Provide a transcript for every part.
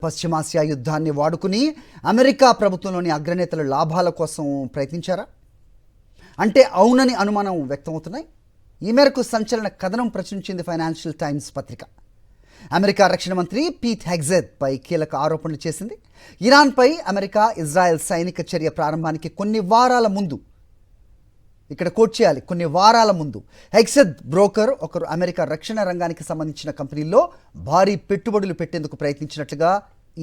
పశ్చిమాసియా యుద్ధాన్ని వాడుకుని అమెరికా ప్రభుత్వంలోని అగ్రనేతలు లాభాల కోసం ప్రయత్నించారా అంటే అవునని అనుమానం వ్యక్తమవుతున్నాయి. ఈ మేరకు సంచలన కథనం ప్రచురించింది ఫైనాన్షియల్ టైమ్స్ పత్రిక. అమెరికా రక్షణ మంత్రి పీట్ హెగ్జెత్ పై కీలక ఆరోపణలు చేసింది. ఇరాన్పై అమెరికా ఇజ్రాయెల్ సైనిక చర్య ప్రారంభానికి కొన్ని వారాల ముందు హెగ్జెత్ బ్రోకర్ ఒకరు అమెరికా రక్షణ రంగానికి సంబంధించిన కంపెనీల్లో భారీ పెట్టుబడులు పెట్టేందుకు ప్రయత్నించినట్లుగా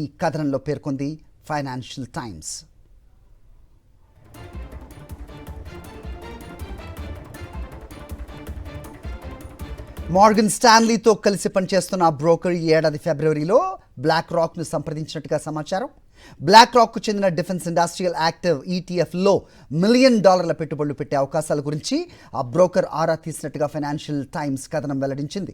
ఈ కథనంలో పేర్కొంది ఫైనాన్షియల్ టైమ్స్. మార్గన్ స్టాన్లీతో కలిసి పనిచేస్తున్న బ్రోకర్ ఈ ఏడాది ఫిబ్రవరిలో బ్లాక్ రాక్ను సంప్రదించినట్టుగా సమాచారం. బ్లాక్ రాక్కు చెందిన డిఫెన్స్ ఇండస్ట్రియల్ యాక్టివ్ ఈటీఎఫ్లో $1 మిలియన్ పెట్టుబడులు పెట్టే అవకాశాల గురించి ఆ బ్రోకర్ ఆరా తీసినట్టుగా ఫైనాన్షియల్ టైమ్స్ కథనం వెల్లడించింది.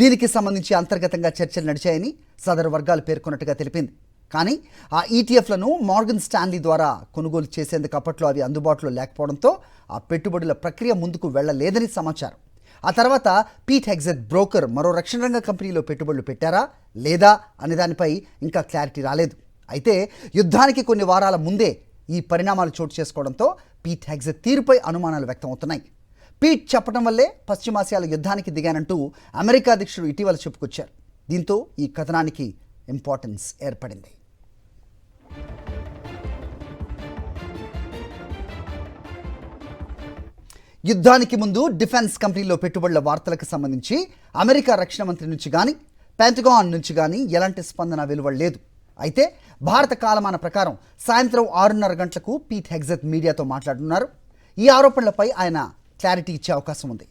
దీనికి సంబంధించి అంతర్గతంగా చర్చలు నడిచాయని సదరు వర్గాలు పేర్కొన్నట్టుగా తెలిపింది. కానీ ఆ ఈటీఎఫ్లను మార్గన్ స్టాన్లీ ద్వారా కొనుగోలు చేసేందుకు అప్పట్లో అవి అందుబాటులో లేకపోవడంతో ఆ పెట్టుబడుల ప్రక్రియ ముందుకు వెళ్లలేదని సమాచారం. ఆ తర్వాత పీట్ హెగ్జెత్ బ్రోకర్ మరో రక్షణ రంగ కంపెనీలో పెట్టుబడులు పెట్టారా లేదా అనే దానిపై ఇంకా క్లారిటీ రాలేదు. అయితే యుద్ధానికి కొన్ని వారాల ముందే ఈ పరిణామాలు చోటు చేసుకోవడంతో పీట్ హెగ్జెత్ తీరుపై అనుమానాలు వ్యక్తమవుతున్నాయి. పీట్ చెప్పడం వల్లే పశ్చిమాసియాలో యుద్ధానికి దిగానంటూ అమెరికా అధ్యక్షుడు ఇటీవల చెప్పుకొచ్చారు. దీంతో ఈ కథనానికి ఇంపార్టెన్స్ ఏర్పడింది. యుద్ధానికి ముందు డిఫెన్స్ కంపెనీలో పెట్టుబడుల వార్తలకు సంబంధించి అమెరికా రక్షణ మంత్రి నుంచి కానీ పెంటగాన్ నుంచి కానీ ఎలాంటి స్పందన వెలువడలేదు. అయితే భారత కాలమాన ప్రకారం సాయంత్రం 6:30 గంటలకు పీట్ హెగ్జెత్ మీడియాతో మాట్లాడుతున్నారు. ఈ ఆరోపణలపై ఆయన క్లారిటీ ఇచ్చే అవకాశం ఉంది.